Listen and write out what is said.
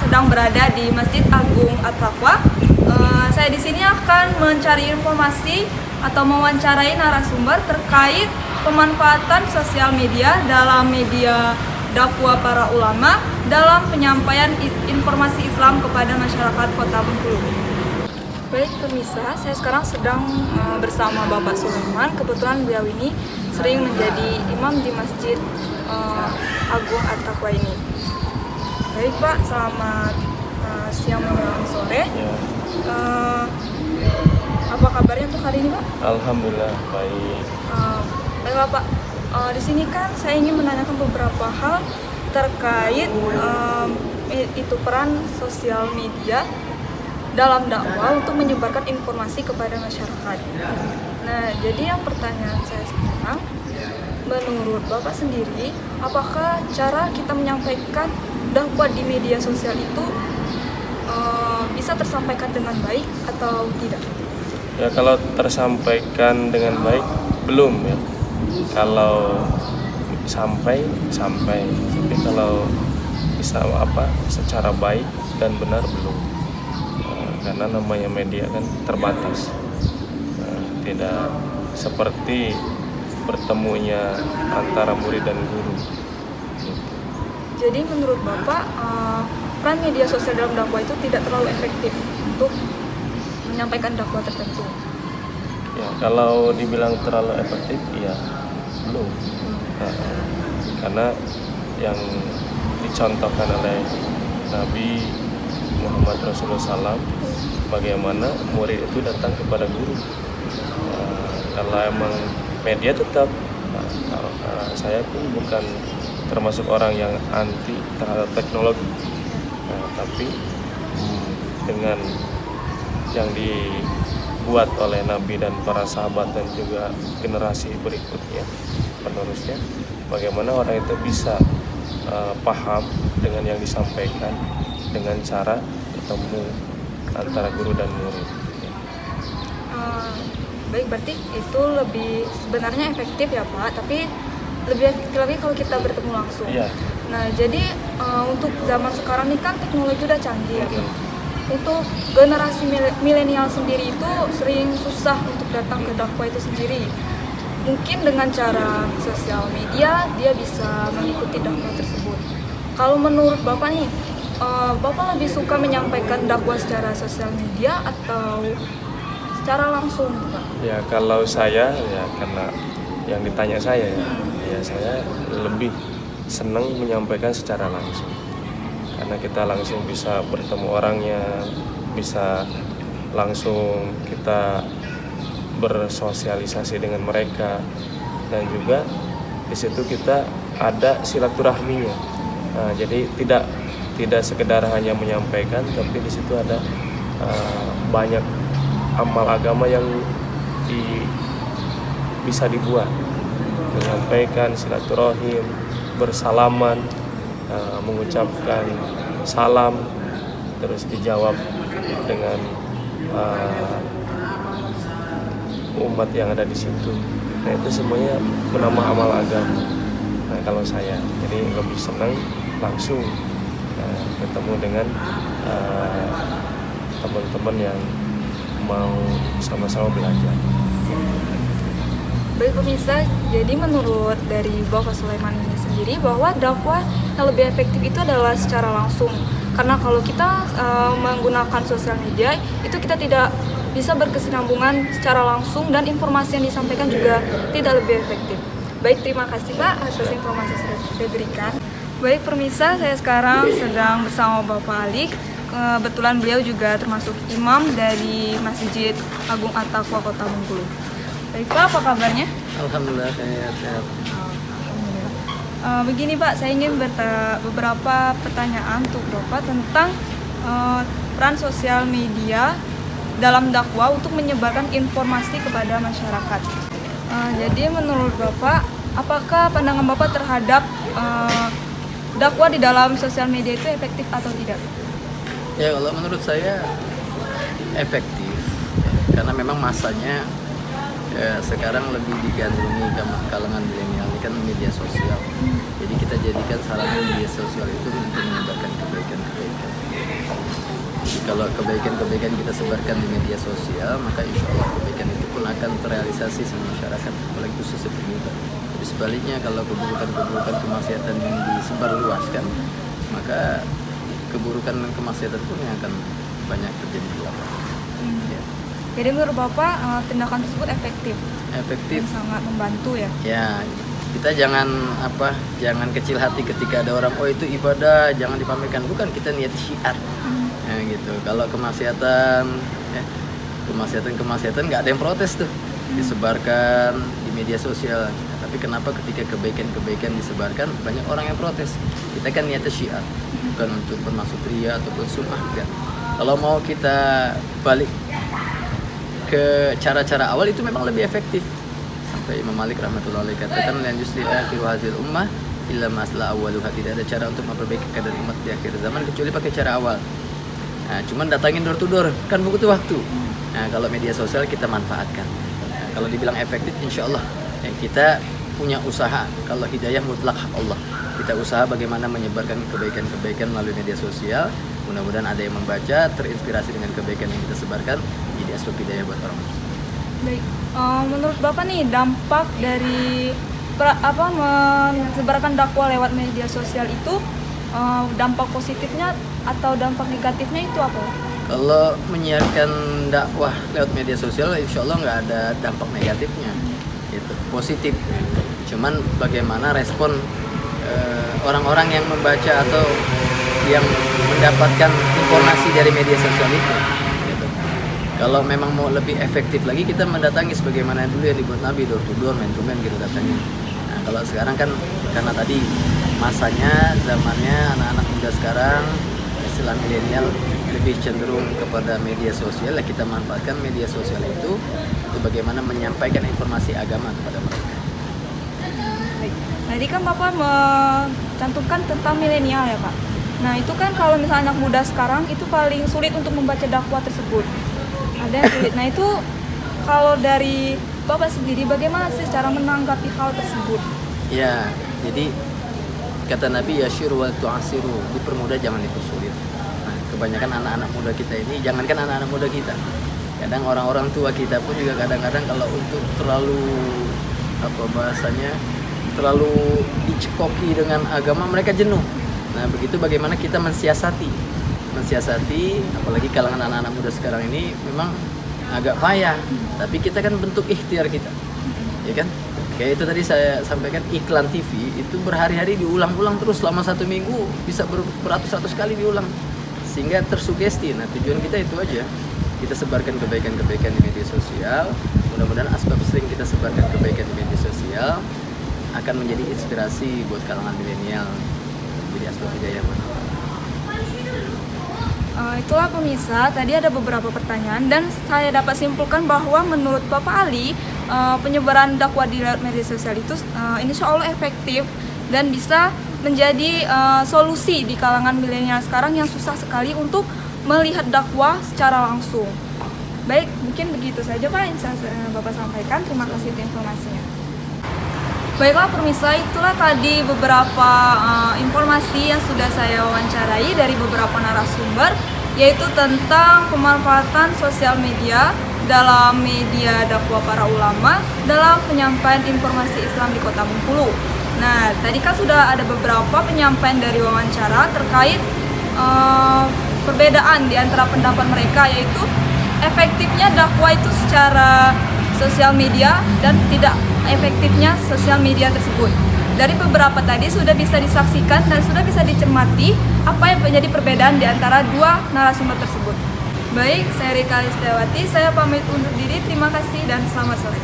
sedang berada di Masjid Agung At-Taqwa. Saya di sini akan mencari informasi atau mewawancarai narasumber terkait pemanfaatan sosial media dalam media dakwah para ulama dalam penyampaian informasi Islam kepada masyarakat Kota Bengkulu. Baik pemirsa, saya sekarang sedang bersama Bapak Sulaiman. Kebetulan beliau ini sering menjadi imam di Masjid Agung At-Taqwa ini. Baik Pak, selamat siang menjelang sore. Apa kabarnya untuk hari ini Pak? Alhamdulillah baik. Baiklah Pak, di sini kan saya ingin menanyakan beberapa hal terkait itu peran sosial media dalam dakwah untuk menyebarkan informasi kepada masyarakat. Nah, jadi yang pertanyaan saya sekarang, menurut Bapak sendiri, apakah cara kita menyampaikan dakwah di media sosial itu bisa tersampaikan dengan baik atau tidak? Ya kalau tersampaikan dengan baik belum ya. Kalau sampai, tapi kalau bisa secara baik dan benar belum. Karena namanya media kan terbatas, tidak seperti bertemunya antara murid dan guru. Jadi menurut Bapak, peran media sosial dalam dakwah itu tidak terlalu efektif untuk menyampaikan dakwah tertentu? Ya kalau dibilang terlalu efektif, ya belum. Karena yang dicontohkan oleh Nabi Muhammad Rasulullah SAW, bagaimana murid itu datang kepada guru. Kalau emang media tetap, saya pun bukan termasuk orang yang anti terhadap teknologi, tapi dengan yang dibuat oleh Nabi dan para sahabat dan juga generasi berikutnya, penerusnya, bagaimana orang itu bisa paham dengan yang disampaikan dengan cara ketemu antara guru dan murid. Baik, berarti itu lebih sebenarnya efektif ya Pak, tapi lebih efektif lagi kalau kita bertemu langsung. Ya. Nah, jadi untuk zaman sekarang ini kan teknologi udah canggih. Untuk generasi milenial sendiri itu sering susah untuk datang ke dakwah itu sendiri. Mungkin dengan cara sosial media dia bisa mengikuti dakwah tersebut. Kalau menurut Bapak nih, Bapak lebih suka menyampaikan dakwah secara sosial media atau secara langsung, Pak? Ya kalau saya, ya karena yang ditanya saya ya saya lebih senang menyampaikan secara langsung. Karena kita langsung bisa bertemu orangnya, bisa langsung kita bersosialisasi dengan mereka, dan juga di situ kita ada silaturahminya. Nah, jadi tidak sekedar hanya menyampaikan, tapi di situ ada banyak amal agama yang bisa dibuat, menyampaikan silaturahim, bersalaman, mengucapkan salam, terus dijawab dengan umat yang ada di situ. Nah itu semuanya menambah amal agama. Nah kalau saya jadi lebih senang langsung ketemu dengan teman-teman yang mau sama-sama belajar. Baik pemirsa, jadi menurut dari Bapak Sulaiman ini sendiri bahwa dakwah yang lebih efektif itu adalah secara langsung. Karena kalau kita menggunakan sosial media itu kita tidak bisa berkesinambungan secara langsung dan informasi yang disampaikan juga tidak lebih efektif. Baik, terima kasih Pak atas informasi yang sudah saya berikan. Baik pemirsa, saya sekarang sedang bersama Bapak Ali. Kebetulan beliau juga termasuk imam dari Masjid Agung At-Taqwa Kota Bengkulu. Baik Pak, apa kabarnya? Alhamdulillah saya sehat. Begini Pak, saya ingin beberapa pertanyaan untuk Bapak tentang peran sosial media dalam dakwah untuk menyebarkan informasi kepada masyarakat. Jadi menurut Bapak, apakah pandangan Bapak terhadap dakwah di dalam sosial media itu efektif atau tidak? Ya kalau menurut saya efektif, karena memang masanya Ya, sekarang lebih digandrungi kalangan milenial ini kan media sosial. Jadi kita jadikan sarana media sosial itu untuk menyebarkan kebaikan-kebaikan. Jadi kalau kebaikan-kebaikan kita sebarkan di media sosial, maka insya Allah kebaikan itu pun akan terrealisasi sama masyarakat, apalagi khususnya pemuda. Tapi sebaliknya kalau keburukan-keburukan kemaksiatan yang disebarluaskan, maka keburukan dan kemaksiatan pun yang akan banyak terjadi di lapangan. Ya. Jadi menurut Bapak tindakan tersebut efektif Efektif. dan sangat membantu ya? Ya, kita jangan kecil hati ketika ada orang itu ibadah jangan dipamerkan, bukan, kita niat syiar. Ya gitu. Kalau kemaksiatan nggak ada yang protes tuh, disebarkan di media sosial. Tapi kenapa ketika kebaikan disebarkan banyak orang yang protes? Kita kan niatnya syiar, bukan untuk bermaksud ria ataupun sum'ah, kan. Kalau mau kita balik ke cara-cara awal itu memang lebih efektif. Sampai Imam Malik rahmatullahi alaihi katakan lan yusli akhiru hadhil ummah illa masla awwaluha, tidak ada cara untuk memperbaiki keadaan umat di akhir zaman kecuali pakai cara awal. Nah, cuman datangin door to door kan butuh waktu. Nah, kalau media sosial kita manfaatkan. Nah, kalau dibilang efektif, insya Allah kita punya usaha. Kalau hidayah mutlak hak Allah, kita usaha bagaimana menyebarkan kebaikan-kebaikan melalui media sosial. Mudah-mudahan ada yang membaca, terinspirasi dengan kebaikan yang kita sebarkan, jadi asbab hidayah buat orang muslim. Baik, menurut Bapak nih dampak dari menyebarkan dakwah lewat media sosial itu dampak positifnya atau dampak negatifnya itu apa? Kalau menyiarkan dakwah lewat media sosial, insya Allah nggak ada dampak negatifnya, gitu, positif. Cuman bagaimana respon orang-orang yang membaca atau yang mendapatkan informasi dari media sosial itu. Gitu. Kalau memang mau lebih efektif lagi, kita mendatangi sebagaimana dulu yang dibuat Nabi, door to door, man to man, gitu datangin. Nah, kalau sekarang kan karena tadi masanya, zamannya anak-anak muda sekarang istilah milenial lebih cenderung kepada media sosial, ya kita manfaatkan media sosial itu untuk bagaimana menyampaikan informasi agama kepada mereka. Baik. Tadi kan Bapak mencantumkan tentang milenial ya Pak. Nah itu kan kalau misalnya anak muda sekarang itu paling sulit untuk membaca dakwah tersebut. Ada yang sulit. Nah itu kalau dari Bapak sendiri bagaimana sih cara menanggapi hal tersebut? Ya, jadi kata Nabi yashiru wa tu'asiru, dipermudah jangan dipersulit. Nah, kebanyakan anak-anak muda kita ini, jangankan anak-anak muda kita, kadang orang-orang tua kita pun juga kadang-kadang kalau untuk terlalu terlalu dicekoki dengan agama, mereka jenuh. Nah begitu bagaimana kita mensiasati, apalagi kalangan anak-anak muda sekarang ini memang agak payah, tapi kita kan bentuk ikhtiar kita, ya kan? Kayak itu tadi saya sampaikan, iklan TV itu berhari-hari diulang-ulang terus selama 1 minggu, bisa beratus-ratus kali diulang, sehingga tersugesti. Nah tujuan kita itu aja, kita sebarkan kebaikan-kebaikan di media sosial. Mudah-mudahan asbab sering kita sebarkan kebaikan di media sosial akan menjadi inspirasi buat kalangan milenial, jadi asbab hidayah. Itulah pemirsa, tadi ada beberapa pertanyaan dan saya dapat simpulkan bahwa menurut Bapak Ali penyebaran dakwah di media sosial itu insya Allah efektif dan bisa menjadi solusi di kalangan milenial sekarang yang susah sekali untuk melihat dakwah secara langsung. Baik, mungkin begitu saja Pak yang bisa Bapak sampaikan. Terima kasih untuk informasinya. Baiklah pemirsa, itulah tadi beberapa informasi yang sudah saya wawancarai dari beberapa narasumber, yaitu tentang pemanfaatan sosial media dalam media dakwah para ulama dalam penyampaian informasi Islam di Kota Bengkulu. Nah, tadi kan sudah ada beberapa penyampaian dari wawancara terkait perbedaan di antara pendapat mereka, yaitu efektifnya dakwah itu secara sosial media dan tidak efektifnya sosial media tersebut. Dari beberapa tadi sudah bisa disaksikan dan sudah bisa dicermati apa yang menjadi perbedaan di antara dua narasumber tersebut. Baik, saya Rika Listiawati, saya pamit undur diri. Terima kasih dan selamat sore.